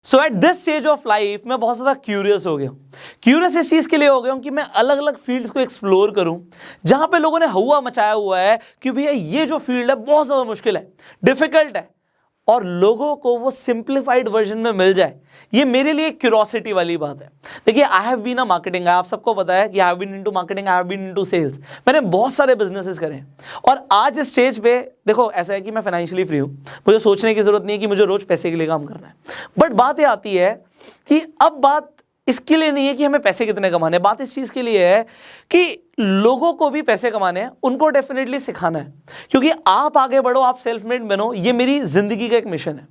So at this stage of life मैं बहुत ज़्यादा क्यूरियस हो गया हूँ। क्यूरियस इस चीज़ के लिए हो गया हूँ कि मैं अलग अलग फील्ड्स को एक्सप्लोर करूँ जहाँ पे लोगों ने हवा मचाया हुआ है कि भैया ये जो फील्ड है बहुत ज़्यादा मुश्किल है, डिफिकल्ट है, और लोगों को वो सिंप्लीफाइड वर्जन में मिल जाए। ये मेरे लिए क्यूरोसिटी वाली बात है। देखिए, I have been a marketing, आप सबको पता है कि I have been into marketing, I have been into sales. मैंने बहुत सारे बिजनेसेस करे हैं और आज इस स्टेज पे देखो ऐसा है कि मैं फाइनेंशियली फ्री हूँ, मुझे सोचने की जरूरत नहीं है कि मुझे रोज पैसे के लिए काम करना है। बट बात ये आती है कि अब बात इसके लिए नहीं है कि हमें पैसे कितने कमाने हैं, बात इस चीज़ के लिए है कि लोगों को भी पैसे कमाने हैं, उनको डेफिनेटली सिखाना है। क्योंकि आप आगे बढ़ो, आप सेल्फ मेड बनो, ये मेरी जिंदगी का एक मिशन है।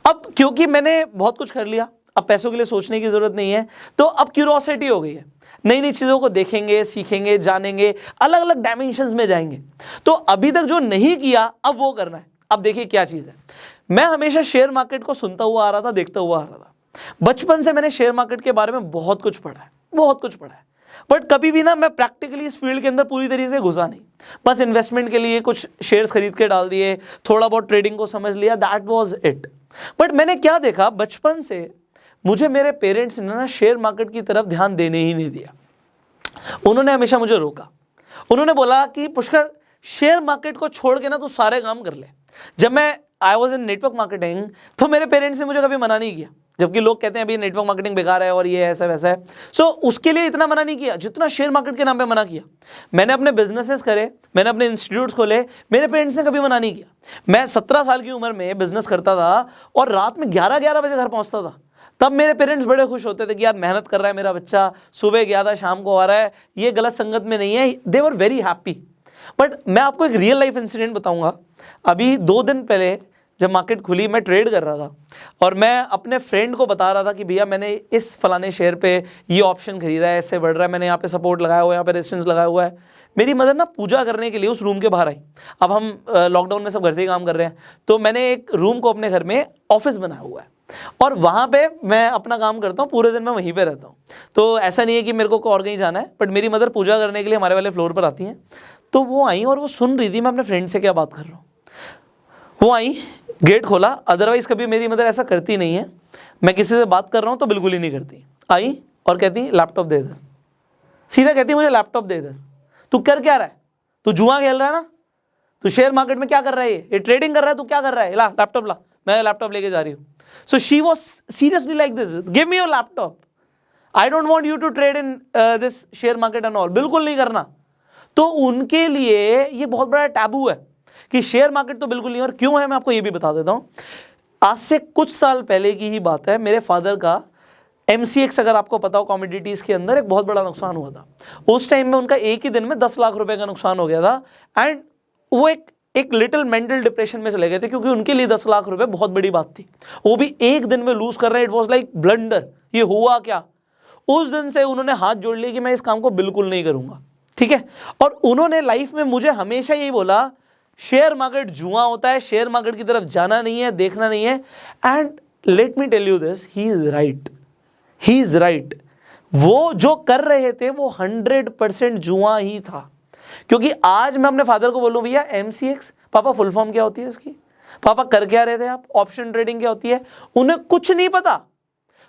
अब क्योंकि मैंने बहुत कुछ कर लिया, अब पैसों के लिए सोचने की जरूरत नहीं है, तो अब क्यूरोसिटी हो गई है, नई नई चीज़ों को देखेंगे, सीखेंगे, जानेंगे, अलग अलग डायमेंशंस में जाएंगे। तो अभी तक जो नहीं किया अब वो करना है। अब देखिए क्या चीज़ है, मैं हमेशा शेयर मार्केट को सुनता हुआ आ रहा था, देखता हुआ आ रहा था। बचपन से मैंने शेयर मार्केट के बारे में बहुत कुछ पढ़ा है, बहुत कुछ पढ़ा है, बट कभी भी ना मैं प्रैक्टिकली इस फील्ड के अंदर पूरी तरीके से घुसा नहीं। बस इन्वेस्टमेंट के लिए कुछ शेयर्स खरीद के डाल दिए, थोड़ा बहुत ट्रेडिंग को समझ लिया, दैट वाज इट। बट मैंने क्या देखा, बचपन से मुझे मेरे पेरेंट्स ने ना शेयर मार्केट की तरफ ध्यान देने ही नहीं दिया। उन्होंने हमेशा मुझे रोका। उन्होंने बोला कि पुष्कर, शेयर मार्केट को छोड़ के ना तू सारे काम कर ले। जब मैं I was in network marketing तो मेरे पेरेंट्स ने मुझे कभी मना नहीं किया, जबकि लोग कहते हैं अभी नेटवर्क मार्केटिंग बेकार है और ये ऐसा वैसा है। सो उसके लिए इतना मना नहीं किया जितना शेयर मार्केट के नाम पे मना किया। मैंने अपने बिजनेसेस करे, मैंने अपने इंस्टीट्यूट्स खोले, मेरे पेरेंट्स ने कभी मना नहीं किया। मैं 17 साल की उम्र में बिजनेस करता था और रात में 11-11 बजे घर पहुंचता था। तब मेरे पेरेंट्स बड़े खुश होते थे कि यार मेहनत कर रहा है मेरा बच्चा, सुबह गया था शाम को आ रहा है, ये गलत संगत में नहीं है। दे वर वेरी हैप्पी। बट मैं आपको एक रियल लाइफ इंसिडेंट बताऊंगा। अभी 2 दिन पहले जब मार्केट खुली, मैं ट्रेड कर रहा था और मैं अपने फ्रेंड को बता रहा था कि भैया मैंने इस फलाने शेयर पे ये ऑप्शन खरीदा है, ऐसे बढ़ रहा है, मैंने यहाँ पे सपोर्ट लगाया हुआ है, यहाँ पे रेजिस्टेंस लगाया हुआ है। मेरी मदर ना पूजा करने के लिए उस रूम के बाहर आई। अब हम लॉकडाउन में सब घर से ही काम कर रहे हैं, तो मैंने एक रूम को अपने घर में ऑफिस बनाया हुआ है और वहाँ पे मैं अपना काम करता हूँ, पूरे दिन मैं वहीं पे रहता हूँ। तो ऐसा नहीं है कि मेरे को और कहीं जाना है, बट मेरी मदर पूजा करने के लिए हमारे वाले फ्लोर पर आती हैं। तो वो आई और वो सुन रही थी मैं अपने फ्रेंड से क्या बात कर रहा हूँ। वो आई, गेट खोला, अदरवाइज कभी मेरी मदर ऐसा करती नहीं है, मैं किसी से बात कर रहा हूँ तो बिल्कुल ही नहीं करती। आई और कहती लैपटॉप दे इधर, सीधा कहती मुझे लैपटॉप दे इधर। तू कर क्या रहा है, तू जुआ खेल रहा है ना, तू शेयर मार्केट में क्या कर रहा है, ये ट्रेडिंग कर रहा है, तू क्या कर रहा है, ला लैपटॉप ला, मैं लैपटॉप लेके जा रही हूँ। So she was seriously like this, give me your laptop, I don't want you to trade in this share market and all, बिल्कुल नहीं करना। तो उनके लिए ये बहुत बड़ा टैबू है कि शेयर मार्केट तो बिल्कुल नहीं। और क्यों है मैं आपको ये भी बता देता हूं। आज से कुछ साल पहले की ही बात है, मेरे फादर का MCX, अगर आपको पता हो, कमोडिटीज के अंदर एक बहुत बड़ा नुकसान हुआ था। उस टाइम में उनका एक ही दिन में 10 लाख रुपए का नुकसान हो गया था एंड वो एक लिटिल मेंटल डिप्रेशन में चले गए थे, क्योंकि उनके लिए 10 लाख रुपए बहुत बड़ी बात थी, वो भी एक दिन में लूज कर रहे हैं। इट वॉज लाइक ब्लंडर, ये हुआ क्या। उस दिन से उन्होंने हाथ जोड़ लिया कि मैं इस काम को बिल्कुल नहीं करूंगा, ठीक है। और उन्होंने लाइफ में मुझे हमेशा यही बोला, शेयर मार्केट जुआ होता है, शेयर मार्केट की तरफ जाना नहीं है, देखना नहीं है। And let me tell you this, he is right, he is right. वो जो कर रहे थे वो 100% जुआ ही था। क्योंकि आज मैं अपने फादर को बोलूं भैया MCX, पापा फुल फॉर्म क्या होती है इसकी, पापा कर क्या रहे थे आप, ऑप्शन ट्रेडिंग क्या होती है, उन्हें कुछ नहीं पता।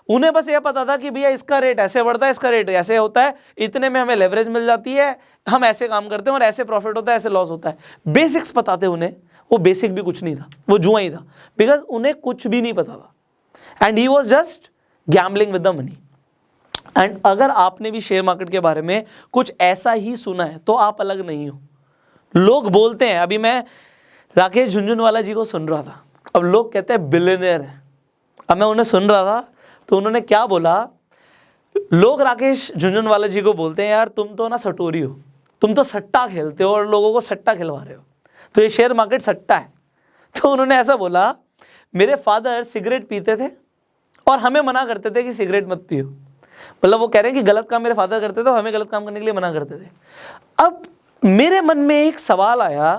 उन्हें बस ये पता था कि भैया इसका रेट ऐसे बढ़ता है, इसका रेट ऐसे होता है, इतने में हमें लेवरेज मिल जाती है, हम ऐसे काम करते हैं और ऐसे प्रॉफिट होता है, ऐसे लॉस होता है। बेसिक्स पता थे उन्हें, वो बेसिक भी कुछ नहीं था, वो जुआ ही था, बिकॉज उन्हें कुछ भी नहीं पता था। And he was just gambling with the money. And अगर आपने भी शेयर मार्केट के बारे में कुछ ऐसा ही सुना है तो आप अलग नहीं हो। लोग बोलते हैं, अभी मैं राकेश झुनझुनवाला जी को सुन रहा था, अब लोग कहते हैं बिलियनियर है। अब मैं उन्हें सुन रहा था तो उन्होंने क्या बोला, लोग राकेश झुनझुनवाला जी को बोलते हैं यार तुम तो ना सटोरी हो, तुम तो सट्टा खेलते हो और लोगों को सट्टा खिलवा रहे हो, तो ये शेयर मार्केट सट्टा है। तो उन्होंने ऐसा बोला, मेरे फादर सिगरेट पीते थे और हमें मना करते थे कि सिगरेट मत पियो। मतलब वो कह रहे हैं कि गलत काम मेरे फादर करते थे और हमें गलत काम करने के लिए मना करते थे। अब मेरे मन में एक सवाल आया,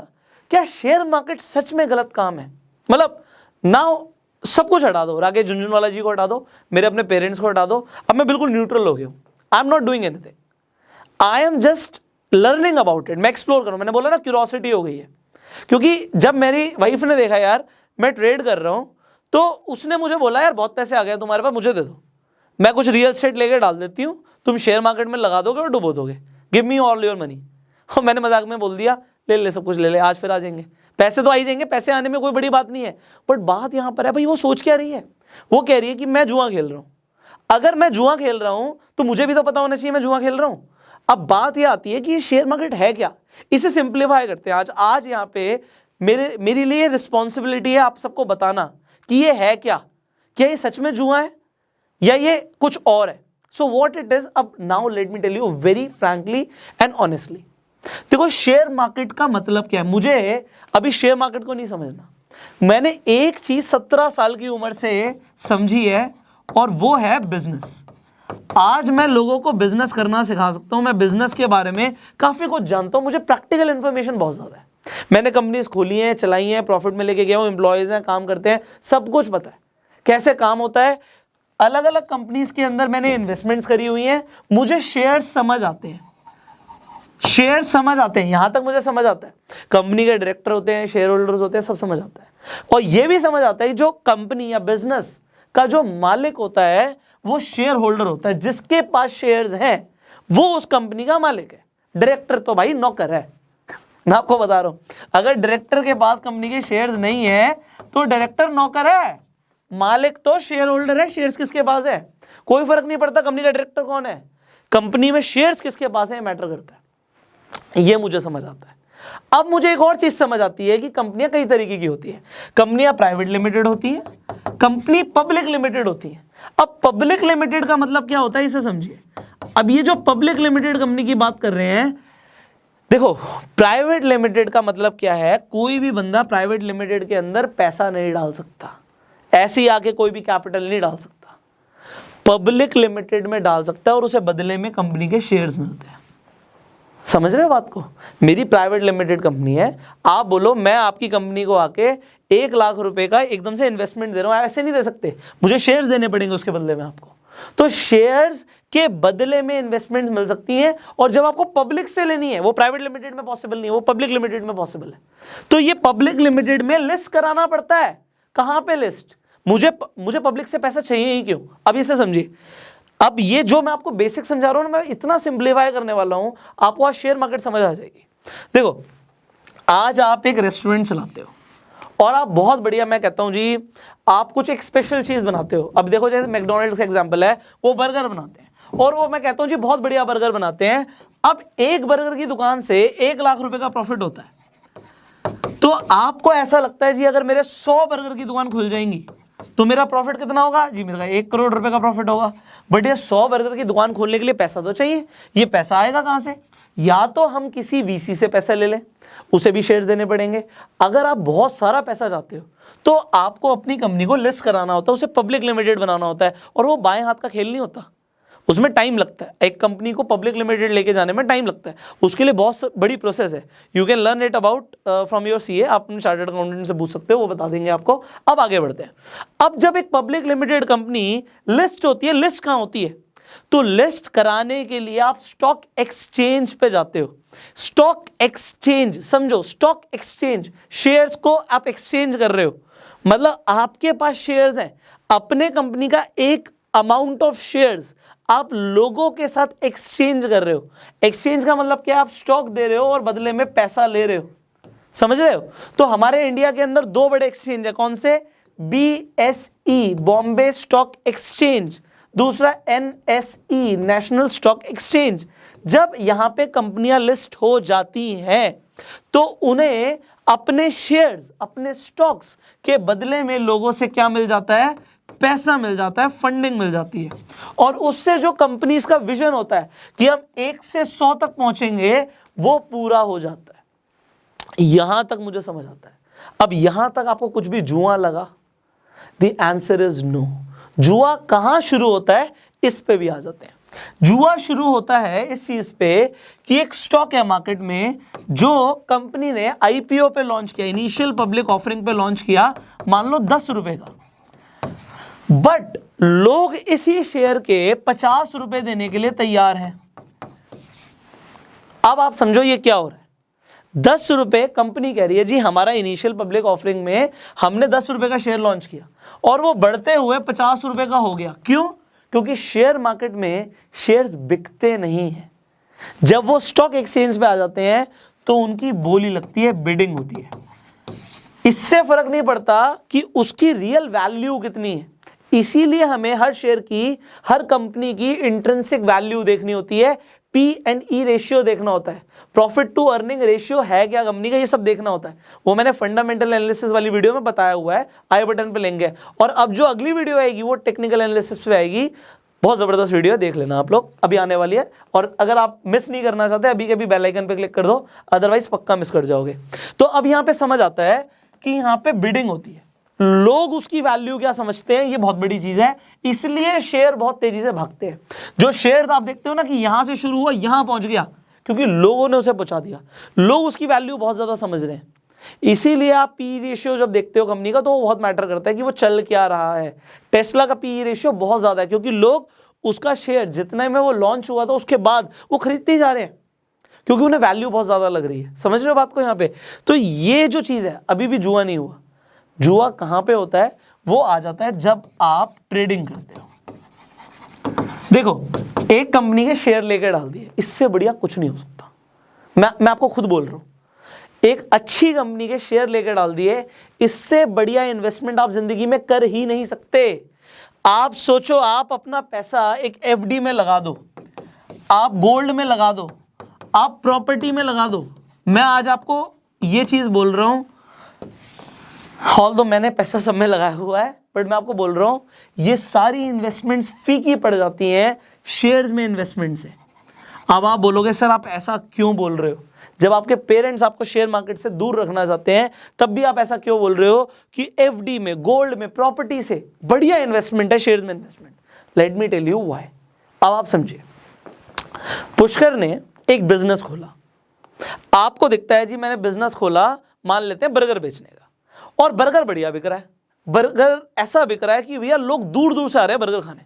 क्या शेयर मार्केट सच में गलत काम है? मतलब नाउ सब कुछ हटा दो, राकेश झुनझुनवाला जी को हटा दो, मेरे अपने पेरेंट्स को हटा दो, अब मैं बिल्कुल न्यूट्रल हो गया हूँ। I am not doing anything, I am just learning about it. मैं एक्सप्लोर करूँ, मैंने बोला ना क्यूरोसिटी हो गई है। क्योंकि जब मेरी वाइफ ने देखा यार मैं ट्रेड कर रहा हूँ, तो उसने मुझे बोला यार बहुत पैसे आ गए तुम्हारे पास, मुझे दे दो, मैं कुछ रियल एस्टेट लेके डाल देती हूँ, तुम शेयर मार्केट में लगा दोगे और डुबो दोगे, give me all your money. और मैंने मजाक में बोल दिया ले ले सब कुछ ले ले, आज फिर आ जाएंगे, पैसे तो आ ही जाएंगे, पैसे आने में कोई बड़ी बात नहीं है। बट बात यहाँ पर है भाई, वो सोच क्या रही है, वो कह रही है कि मैं जुआ खेल रहा हूँ। अगर मैं जुआ खेल रहा हूँ तो मुझे भी तो पता होना चाहिए मैं जुआ खेल रहा हूँ। अब बात यह आती है कि ये शेयर मार्केट है क्या, इसे सिंप्लीफाई करते हैं। आज यहाँ पे मेरे लिए रिस्पॉन्सिबिलिटी है आप सबको बताना कि ये है क्या ये सच में जुआ है या ये कुछ और है। सो वॉट इट इज, अब now let me tell you very frankly and honestly. देखो शेयर मार्केट का मतलब क्या है, मुझे अभी शेयर मार्केट को नहीं समझना, मैंने एक चीज 17 साल की उम्र से समझी है और वो है बिजनेस। आज मैं लोगों को बिजनेस करना सिखा सकता हूं, मैं बिजनेस के बारे में काफी कुछ जानता हूं, मुझे प्रैक्टिकल इंफॉर्मेशन बहुत ज्यादा है, मैंने कंपनीज खोली हैं, चलाई हैं, प्रॉफिट में लेके गया हूं, एम्प्लॉयज हैं, काम करते हैं, सब कुछ पता है कैसे काम होता है। अलग अलग कंपनीज के अंदर मैंने इन्वेस्टमेंट्स करी हुई हैं, मुझे शेयर समझ आते हैं, शेयर समझ आते हैं, यहां तक मुझे समझ आता है। कंपनी के डायरेक्टर होते हैं, शेयर होल्डर्स होते हैं, सब समझ आता है। और यह भी समझ आता है जो कंपनी या बिजनेस का जो मालिक होता है वो शेयर होल्डर होता है, जिसके पास शेयर्स हैं वो उस कंपनी का मालिक है। डायरेक्टर तो भाई नौकर है, मैं आपको बता रहा हूं, अगर डायरेक्टर के पास कंपनी के शेयर्स नहीं है तो डायरेक्टर नौकर है, मालिक तो शेयर होल्डर है। शेयर्स किसके पास है कोई फर्क नहीं पड़ता, कंपनी का डायरेक्टर कौन है, कंपनी में शेयर्स किसके पास है मैटर करता है, ये मुझे समझ आता है। अब मुझे एक और चीज समझ आती है कि कंपनियां कई तरीके की होती है, कंपनियां प्राइवेट लिमिटेड होती है, कंपनी पब्लिक लिमिटेड होती है। अब पब्लिक लिमिटेड का मतलब क्या होता है इसे समझिए। अब ये जो पब्लिक लिमिटेड कंपनी की बात कर रहे हैं, देखो प्राइवेट लिमिटेड का मतलब क्या है, कोई भी बंदा प्राइवेट लिमिटेड के अंदर पैसा नहीं डाल सकता, ऐसे ही आके कोई भी कैपिटल नहीं डाल सकता, पब्लिक लिमिटेड में डाल सकता है और उसे बदले में कंपनी के शेयर्स मिलते हैं। समझ रहे हो बात को, मेरी प्राइवेट लिमिटेड कंपनी है, आप बोलो मैं आपकी कंपनी को आके 1 लाख रुपए का एकदम से इन्वेस्टमेंट दे रहा हूं, ऐसे नहीं दे सकते, मुझे शेयर्स देने पड़ेंगे उसके बदले में आपको। तो शेयर्स के बदले में इन्वेस्टमेंट मिल सकती हैं, और जब आपको पब्लिक से लेनी है वो प्राइवेट लिमिटेड में पॉसिबल नहीं है, वो पब्लिक लिमिटेड में पॉसिबल है। तो ये पब्लिक लिमिटेड में लिस्ट कराना पड़ता है। कहां पे लिस्ट, मुझे पब्लिक से पैसा चाहिए ही क्यों, अब इसे समझिए। अब ये जो मैं आपको बेसिक समझा रहा हूं ना, मैं इतना सिंप्लीफाई करने वाला हूं, आपको आज शेयर मार्केट समझ आ जाएगी। देखो आज आप एक रेस्टोरेंट चलाते हो और आप बहुत बढ़िया, मैं कहता हूं जी आप कुछ एक स्पेशल चीज बनाते हो। अब देखो जैसे मैकडॉनल्ड्स का एग्जांपल है, वो बर्गर बनाते हैं और वो मैं कहता हूं जी बहुत बढ़िया बर्गर बनाते हैं। अब एक बर्गर की दुकान से 1 लाख रुपए का प्रॉफिट होता है, तो आपको ऐसा लगता है जी अगर मेरे 100 बर्गर की दुकान खुल जाएंगी तो मेरा प्रॉफिट कितना होगा जी, मेरा 1 करोड़ रुपए का प्रॉफिट होगा। बट ये 100 बर्गर की दुकान खोलने के लिए पैसा तो चाहिए, ये पैसा आएगा कहां से, या तो हम किसी वीसी से पैसा ले लें, उसे भी शेयर्स देने पड़ेंगे। अगर आप बहुत सारा पैसा चाहते हो तो आपको अपनी कंपनी को लिस्ट कराना होता है, उसे पब्लिक लिमिटेड बनाना होता है, और वो बाएं हाथ का खेल नहीं होता, उसमें टाइम लगता है। एक कंपनी को पब्लिक लिमिटेड लेके जाने में टाइम लगता है, उसके लिए बहुत बड़ी प्रोसेस है। You can learn it about from your CA, आप अपने चार्टर्ड अकाउंटेंट से पूछ सकते हो, वो बता देंगे आपको। अब आगे बढ़ते हैं। अब जब एक पब्लिक लिमिटेड कंपनी लिस्ट होती है, लिस्ट कहां होती है, तो लिस्ट कराने के लिए आप स्टॉक एक्सचेंज पे जाते हो। स्टॉक एक्सचेंज समझो, स्टॉक एक्सचेंज, शेयर्स को आप एक्सचेंज कर रहे हो, मतलब आपके पास शेयर्स हैं, अपने कंपनी का एक अमाउंट ऑफ शेयर्स आप लोगों के साथ एक्सचेंज कर रहे हो। एक्सचेंज का मतलब क्या, आप स्टॉक दे रहे हो और बदले में पैसा ले रहे हो, समझ रहे हो। तो हमारे इंडिया के अंदर 2 बड़े एक्सचेंज है, कौन से, BSE बॉम्बे स्टॉक एक्सचेंज, दूसरा NSE नेशनल स्टॉक एक्सचेंज। जब यहां पे कंपनियां लिस्ट हो जाती हैं तो उन्हें अपने शेयर्स, अपने स्टॉक्स के बदले में लोगों से क्या मिल जाता है, पैसा मिल जाता है, फंडिंग मिल जाती है, और उससे जो कंपनीज का विजन होता है कि हम 1 से 100 तक पहुंचेंगे, वो पूरा हो जाता है। यहां तक मुझे समझ आता है। अब यहां तक आपको कुछ भी जुआ लगा, द आंसर इज नो। जुआ कहां शुरू होता है, इस पे भी आ जाते हैं। जुआ शुरू होता है इस चीज पे कि एक स्टॉक है मार्केट में, जो कंपनी ने IPO पे लॉन्च किया, इनिशियल पब्लिक ऑफरिंग पे लॉन्च किया, मान लो 10 रुपए का, बट लोग इसी शेयर के 50 रुपए देने के लिए तैयार हैं। अब आप समझो ये क्या हो रहा है, 10 रुपए कंपनी कह रही है जी, हमारा इनिशियल पब्लिक ऑफरिंग में हमने 10 रुपए का शेयर लॉन्च किया और वो बढ़ते हुए 50 रुपए का हो गया। क्यों? क्योंकि शेयर मार्केट में शेयर्स बिकते नहीं हैं। जब वो स्टॉक एक्सचेंज पे आ जाते हैं तो उनकी बोली लगती है, बिडिंग होती है। इससे फर्क नहीं पड़ता कि उसकी रियल वैल्यू कितनी है। इसीलिए हमें हर शेयर की, हर कंपनी की इंट्रिंसिक वैल्यू देखनी होती है, P/E रेशियो देखना होता है, प्रॉफिट टू अर्निंग रेशियो है क्या कंपनी का, ये सब देखना होता है। वो मैंने फंडामेंटल एनालिसिस वाली वीडियो में बताया हुआ है, आई बटन पे लेंगे। और अब जो अगली वीडियो आएगी वो टेक्निकल एनालिसिस पे आएगी, बहुत जबरदस्त वीडियो है, देख लेना आप लोग, अभी आने वाली है। और अगर आप मिस नहीं करना चाहते अभी के अभी बेल आइकन पे क्लिक कर दो, अदरवाइज पक्का मिस कर जाओगे। तो अब यहाँ पे समझ आता है कि यहाँ पे बिडिंग होती है, लोग उसकी वैल्यू क्या समझते हैं, ये बहुत बड़ी चीज है। इसलिए शेयर बहुत तेजी से भागते हैं। जो शेयर्स आप देखते हो ना कि यहां से शुरू हुआ यहां पहुंच गया, क्योंकि लोगों ने उसे पहुंचा दिया, लोग उसकी वैल्यू बहुत ज्यादा समझ रहे हैं। इसीलिए आप पी रेशियो जब देखते हो कंपनी का तो वो बहुत मैटर करता है कि वो चल क्या रहा है। टेस्ला का पी रेशियो बहुत ज्यादा है, क्योंकि लोग उसका शेयर जितने में वो लॉन्च हुआ था उसके बाद वो खरीदते ही जा रहे हैं, क्योंकि उन्हें वैल्यू बहुत ज्यादा लग रही है। समझ रहे हो बात को यहाँ पे? तो ये जो चीज है, अभी भी जुआ नहीं हुआ। जुआ कहां पे होता है? वो आ जाता है जब आप ट्रेडिंग करते हो। देखो, एक कंपनी के शेयर लेकर डाल दिए, इससे बढ़िया कुछ नहीं हो सकता। मैं आपको खुद बोल रहा हूं, एक अच्छी कंपनी के शेयर लेकर डाल दिए, इससे बढ़िया इन्वेस्टमेंट आप जिंदगी में कर ही नहीं सकते। आप सोचो, आप अपना पैसा एक FD में लगा दो, आप गोल्ड में लगा दो, आप प्रॉपर्टी में लगा दो। मैं आज आपको ये चीज बोल रहा हूं, ऑल्दो मैंने पैसा सब में लगाया हुआ है, बट मैं आपको बोल रहा हूं ये सारी इन्वेस्टमेंट्स फीकी पड़ जाती हैं शेयर्स में इन्वेस्टमेंट से। अब आप बोलोगे सर आप ऐसा क्यों बोल रहे हो? जब आपके पेरेंट्स आपको शेयर मार्केट से दूर रखना चाहते हैं तब भी आप ऐसा क्यों बोल रहे हो कि FD में, गोल्ड में, प्रॉपर्टी से बढ़िया इन्वेस्टमेंट है शेयर्स में investment? Let me tell you why. अब आप समझिए, पुष्कर ने एक बिजनेस खोला। आपको दिखता है जी मैंने बिजनेस खोला, मान लेते हैं बर्गर बेचने का, और बर्गर बढ़िया बिक रहा है। बर्गर ऐसा बिक रहा है कि भैया लोग दूर दूर से आ रहे हैं बर्गर खाने।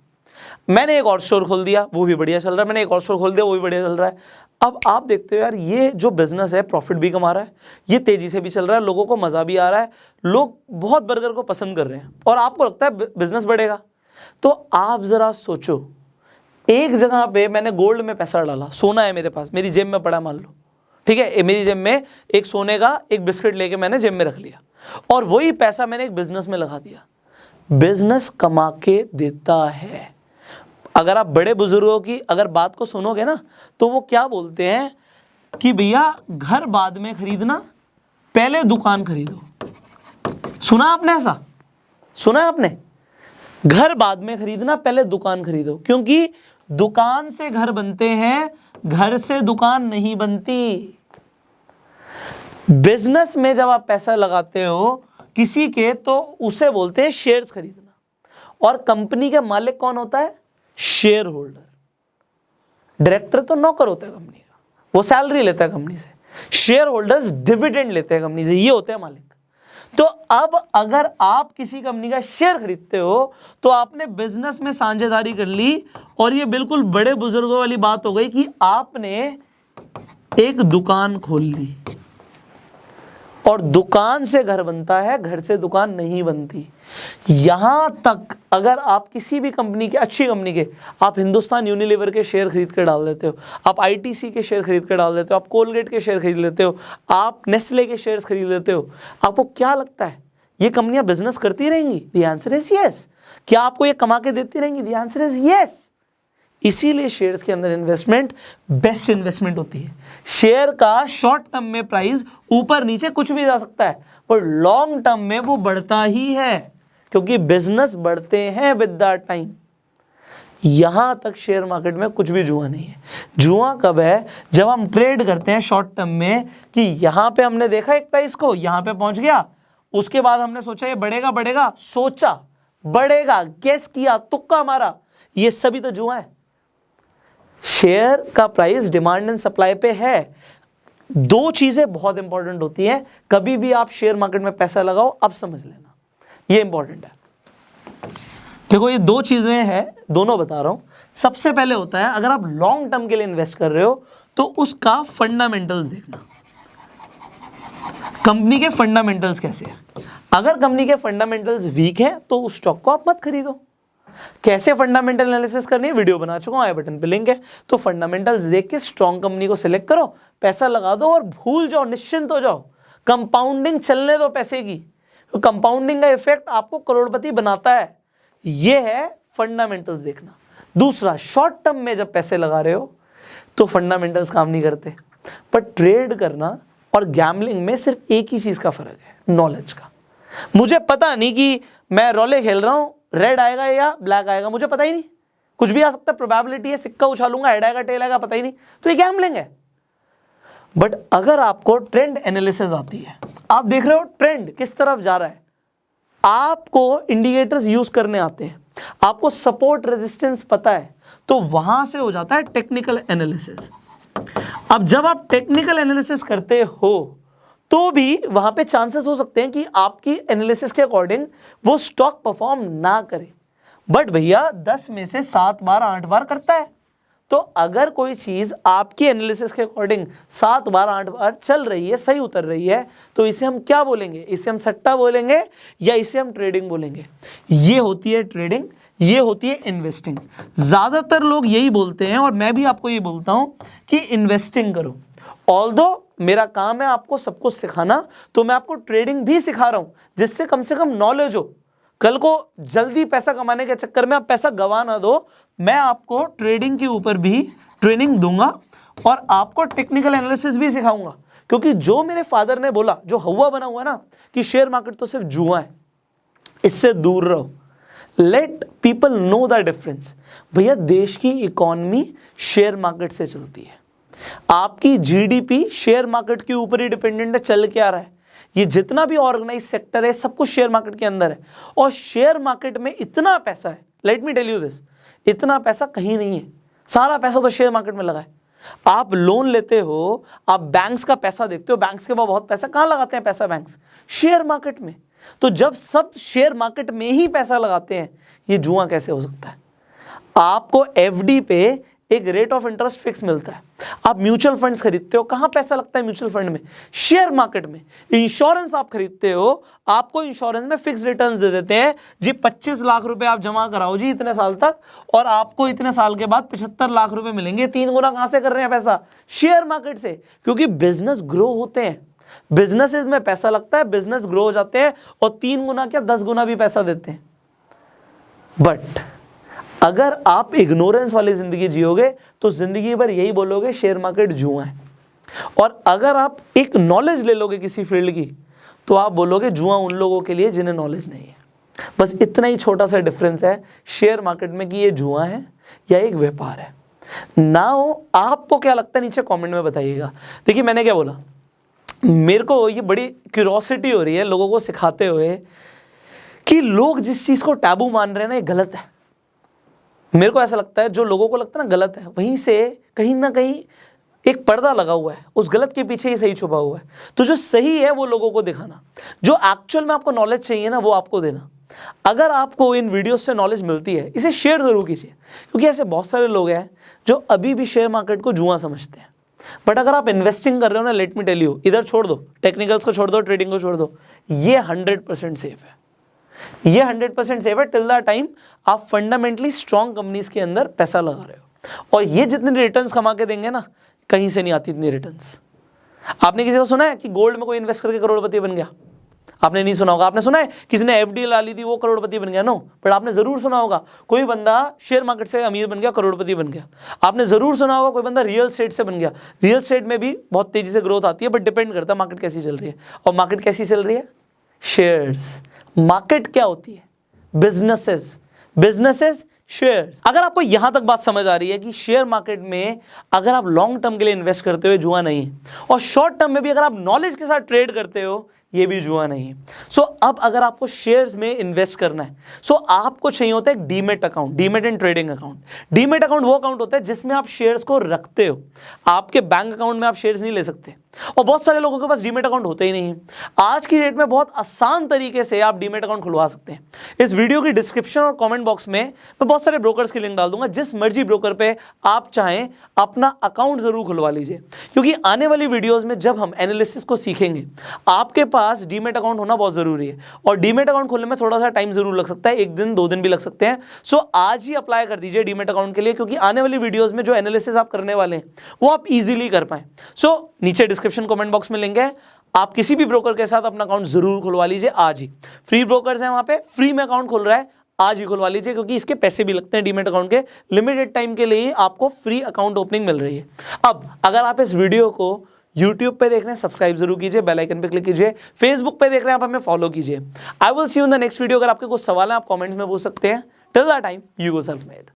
मैंने एक और स्टोर खोल दिया, वो भी बढ़िया चल रहा है। मैंने एक और स्टोर खोल दिया, वो भी बढ़िया चल रहा है। अब आप देखते हो यार, ये जो बिजनेस है प्रॉफिट भी कमा रहा है, ये तेजी से भी चल रहा है, लोगों को मजा भी आ रहा है, लोग बहुत बर्गर को पसंद कर रहे हैं, और आपको लगता है बिजनेस बढ़ेगा। तो आप जरा सोचो, एक जगह पे मैंने गोल्ड में पैसा डाला, सोना है मेरे पास, मेरी जेब में पड़ा मान लो, ठीक है, मेरी जेब में एक सोने का एक बिस्किट लेके मैंने जेब में रख लिया, और वही पैसा मैंने एक बिजनेस में लगा दिया। बिजनेस कमा के देता है। अगर आप बड़े बुजुर्गों की अगर बात को सुनोगे ना, तो वो क्या बोलते हैं कि भैया घर बाद में खरीदना, पहले दुकान खरीदो। सुना आपने ऐसा? सुना आपने? घर बाद में खरीदना, पहले दुकान खरीदो, क्योंकि दुकान से घर बनते हैं, घर से दुकान नहीं बनती। बिजनेस में जब आप पैसा लगाते हो किसी के, तो उसे बोलते हैं शेयर्स खरीदना। और कंपनी का मालिक कौन होता है? Share holder. डायरेक्टर तो नौकर होता है कंपनी का, वो सैलरी लेता है कंपनी से। शेयर होल्डर्स डिविडेंड लेते हैं कंपनी से, ये होते हैं मालिक। तो अब अगर आप किसी कंपनी का शेयर खरीदते हो तो आपने बिजनेस में साझेदारी कर ली, और ये बिल्कुल बड़े बुजुर्गों वाली बात हो गई कि आपने एक दुकान खोल ली, और दुकान से घर बनता है, घर से दुकान नहीं बनती। यहां तक अगर आप किसी भी कंपनी के, अच्छी कंपनी के, आप हिंदुस्तान यूनिलीवर के शेयर खरीद कर डाल देते हो, आप ITC के शेयर खरीद कर डाल देते हो, आप कोलगेट के शेयर खरीद लेते हो, आप नेस्ले के शेयर्स खरीद लेते हो, आपको क्या लगता है ये कंपनियां बिजनेस करती रहेंगी? The answer is yes. क्या आपको ये कमा के देती रहेंगी? The answer is yes. इसीलिए शेयर्स के अंदर इन्वेस्टमेंट बेस्ट इन्वेस्टमेंट होती है। शेयर का शॉर्ट टर्म में प्राइस ऊपर नीचे कुछ भी जा सकता है, पर लॉन्ग टर्म में वो बढ़ता ही है, क्योंकि बिजनेस बढ़ते हैं विद द टाइम। यहां तक शेयर मार्केट में कुछ भी जुआ नहीं है। जुआ कब है? जब हम ट्रेड करते हैं शॉर्ट टर्म में, कि यहां पे हमने देखा एक प्राइस को, यहां पे पहुंच गया, उसके बाद हमने सोचा ये बढ़ेगा बढ़ेगा, सोचा बढ़ेगा, गेस किया, तुक्का मारा, ये सभी तो जुआ है। शेयर का प्राइस डिमांड एंड सप्लाई पे है। दो चीजें बहुत इंपॉर्टेंट होती हैं, कभी भी आप शेयर मार्केट में पैसा लगाओ, अब समझ लेना, ये इंपॉर्टेंट है। देखो ये दो चीजें हैं, दोनों बता रहा हूं। सबसे पहले होता है, अगर आप लॉन्ग टर्म के लिए इन्वेस्ट कर रहे हो तो उसका फंडामेंटल्स देखना। कंपनी के फंडामेंटल्स कैसे हैं। अगर कंपनी के फंडामेंटल्स वीक है तो उस स्टॉक को आप मत खरीदो। कैसे फंडामेंटल एनालिसिस करनी है वीडियो बना चुका हूं, आई बटन पे लिंक है। तो फंडामेंटल्स देख के स्ट्रॉन्ग कंपनी को सिलेक्ट करो, पैसा लगा दो और भूल जाओ, निश्चिंत हो जाओ। कंपाउंडिंग चलने दो पैसे की, तो कंपाउंडिंग का इफेक्ट आपको करोड़पति बनाता है। यह है फंडामेंटल्स देखना। दूसरा, शॉर्ट टर्म में जब पैसे लगा रहे हो तो फंडामेंटल्स काम नहीं करते, पर ट्रेड करना और गैम्बलिंग में सिर्फ एक ही चीज का फर्क है, नॉलेज का। मुझे पता नहीं कि मैं रोले खेल रहा हूं, रेड आएगा या ब्लैक आएगा, मुझे पता ही नहीं, कुछ भी आ सकता है, प्रोबेबिलिटी है, सिक्का उछालूंगा, हेड आएगा टेल आएगा, पता ही नहीं, तो ये गैम्बलिंग है। बट अगर आपको ट्रेंड एनालिसिस आती है, आप देख रहे हो ट्रेंड किस तरफ जा रहा है, आपको इंडिकेटर्स यूज करने आते हैं, आपको सपोर्ट रेजिस्टेंस पता है, तो वहां से हो जाता है टेक्निकल एनालिसिस। अब जब आप टेक्निकल एनालिसिस करते हो तो भी वहां पे चांसेस हो सकते हैं कि आपकी एनालिसिस के अकॉर्डिंग वो स्टॉक परफॉर्म ना करे, बट भैया 10 में से 7 बार 8 बार करता है। तो अगर कोई चीज आपकी एनालिसिस के अकॉर्डिंग 7 बार 8 बार चल रही है, सही उतर रही है, तो इसे हम क्या बोलेंगे, इसे हम सट्टा बोलेंगे या इसे हम ट्रेडिंग बोलेंगे। ये होती है ट्रेडिंग, ये होती है इन्वेस्टिंग। ज्यादातर लोग यही बोलते हैं और मैं भी आपको ये बोलता हूं कि इन्वेस्टिंग करो। ऑल्दो मेरा काम है आपको सब कुछ सिखाना, तो मैं आपको ट्रेडिंग भी सिखा रहा हूं जिससे कम से कम नॉलेज हो। कल को जल्दी पैसा कमाने के चक्कर में आप पैसा गवा ना दो। मैं आपको ट्रेडिंग के ऊपर भी ट्रेनिंग दूंगा और आपको टेक्निकल एनालिसिस भी सिखाऊंगा, क्योंकि जो मेरे फादर ने बोला, जो हवा बना हुआ ना कि शेयर मार्केट तो सिर्फ जुआ है, इससे दूर रहो। Let people know the difference. भैया देश की इकोनॉमी शेयर मार्केट से चलती है, आपकी जीडीपी शेयर मार्केट के ऊपर ही डिपेंडेंट है, चल क्या रहा है। ये जितना भी ऑर्गेनाइज सेक्टर है सब कुछ शेयर मार्केट के अंदर है, और शेयर मार्केट में इतना पैसा है, let me tell you this, इतना पैसा कहीं नहीं है, सारा पैसा तो शेयर मार्केट में लगा है। आप लोन लेते हो, आप बैंक्स का पैसा देखते हो, बैंक्स के पास बहुत पैसा, कहां लगाते हैं पैसा बैंक्स, शेयर मार्केट में। तो जब सब शेयर मार्केट में ही पैसा लगाते हैं, ये जुआ कैसे हो सकता है। आपको एफडी पे एक रेट ऑफ इंटरेस्ट फिक्स मिलता है, आप म्यूचुअल फंड्स खरीदते हो, कहां पैसा लगता है म्यूचुअल फंड में, शेयर मार्केट में। इंश्योरेंस आप खरीदते हो, आपको इंश्योरेंस में फिक्स रिटर्न्स दे देते हैं जी, 25 लाख रुपए आप जमा कराओ जी इतने साल तक, और आपको इतने साल के बाद 75 लाख रुपए मिलेंगे। 3 गुना कहां से कर रहे हैं पैसा, शेयर मार्केट से, क्योंकि बिजनेस ग्रो होते हैं, बिजनेसेस में पैसा लगता है, बिजनेस ग्रो हो जाते हैं, और 3 गुना क्या 10 गुना भी पैसा देते हैं। बट अगर आप इग्नोरेंस वाली जिंदगी जियोगे तो जिंदगी भर यही बोलोगे शेयर मार्केट जुआ है, और अगर आप एक नॉलेज ले लोगे किसी फील्ड की तो आप बोलोगे जुआ उन लोगों के लिए जिन्हें नॉलेज नहीं है। बस इतना ही छोटा सा डिफरेंस है शेयर मार्केट में कि ये जुआ है या एक व्यापार है। नाउ आपको क्या लगता है नीचे कमेंट में बताइएगा। देखिए मैंने क्या बोला, मेरे को ये बड़ी क्यूरोसिटी हो रही है लोगों को सिखाते हुए कि लोग जिस चीज को टैबू मान रहे हैं ना, ये गलत है। मेरे को ऐसा लगता है जो लोगों को लगता है ना गलत है, वहीं से कहीं ना कहीं एक पर्दा लगा हुआ है, उस गलत के पीछे ही सही छुपा हुआ है। तो जो सही है वो लोगों को दिखाना, जो एक्चुअल में आपको नॉलेज चाहिए ना वो आपको देना। अगर आपको इन वीडियोस से नॉलेज मिलती है, इसे शेयर जरूर कीजिए, क्योंकि ऐसे बहुत सारे लोग हैं जो अभी भी शेयर मार्केट को जुआ समझते हैं। बट अगर आप इन्वेस्टिंग कर रहे हो ना, लेट मी टेल यू, इधर छोड़ दो, टेक्निकल्स को छोड़ दो, ट्रेडिंग को छोड़ दो, ये 100% सेफ है। ये 100% सेफ है टिल द टाइम आप फंडामेंटली स्ट्रॉन्ग कंपनीज के अंदर पैसा लगा रहे हो। और ये जितने रिटर्न्स कमा के देंगे ना, कहीं से नहीं आती इतनी रिटर्न्स। आपने किसी को सुना है कि गोल्ड में कोई इन्वेस्ट करके करोड़पति बन गया? आपने नहीं सुना होगा। आपने सुना है किसी ने एफडी ला ली थी वो करोड़पति बन गया? नो। बट आपने जरूर सुना होगा कोई बंदा शेयर मार्केट से अमीर बन गया, करोड़पति बन गया। आपने जरूर सुना होगा कोई बंदा रियल एस्टेट से बन गया। रियल एस्टेट में भी बहुत तेजी से ग्रोथ आती है, बट डिपेंड करता है मार्केट कैसी चल रही है। और मार्केट कैसी चल रही है? शेयर्स। मार्केट क्या होती है? बिजनेसेस। Businesses, shares. अगर आपको यहां तक बात समझ आ रही है कि शेयर मार्केट में अगर आप लॉन्ग टर्म के लिए इन्वेस्ट करते हो जुआ नहीं है, और शॉर्ट टर्म में भी अगर आप नॉलेज के साथ ट्रेड करते हो ये भी जुआ नहीं है। सो अब अगर आपको शेयर्स में इन्वेस्ट करना है, सो आपको चाहिए होता है एक demat account, demat and trading account. Demat account वो अकाउंट होता है जिसमें आप शेयर्स को रखते हो। आपके बैंक अकाउंट में आप शेयर्स नहीं ले सकते। और बहुत सारे लोगों के पास डीमेट अकाउंट होते ही नहीं है। आज की डेट में बहुत आसान तरीके से आप डीमेट अकाउंट खुलवा सकते हैं। इस वीडियो की डिस्क्रिप्शन और कमेंट बॉक्स में मैं बहुत सारे ब्रोकर्स की लिंक डाल दूंगा, जिस मर्जी ब्रोकर पे आप चाहें अपना अकाउंट जरूर खुलवा लीजिए, क्योंकि आने वाली वीडियोस में जब हम एनालिसिस को सीखेंगे आपके पास डीमेट अकाउंट होना बहुत जरूरी है। और डीमेट अकाउंट खोलने में थोड़ा सा टाइम जरूर लग सकता है, 1 दिन 2 दिन भी लग सकते हैं। सो आज ही अप्लाई कर दीजिए डीमेट अकाउंट के लिए, क्योंकि आने वाली वीडियोस में जो एनालिसिस आप करने वाले हैं वो आप इजीली कर पाए। सो नीचे डिस्क्रिप्शन कमेंट बॉक्स में लिंक है, आप किसी भी ब्रोकर के साथ अपना अकाउंट जरूर खुलवा लीजिए आज ही। फ्री ब्रोकर्स हैं वहां पे, फ्री में अकाउंट खुल रहा है, आज ही खुलवा लीजिए, क्योंकि इसके पैसे भी लगते हैं डीमेट अकाउंट के। लिमिटेड टाइम के लिए आपको फ्री अकाउंट ओपनिंग मिल रही है। अब अगर आप इस वीडियो को YouTube पे देख रहे हैं, सब्सक्राइब जरूर कीजिए, बेल आइकन पे क्लिक कीजिए। Facebook पे देख रहे हैं आप, हमें फॉलो कीजिए। I will see you in the next video. अगर आपके कुछ सवाल हैं आप कमेंट्स में पूछ सकते हैं। Till that time, you go self made.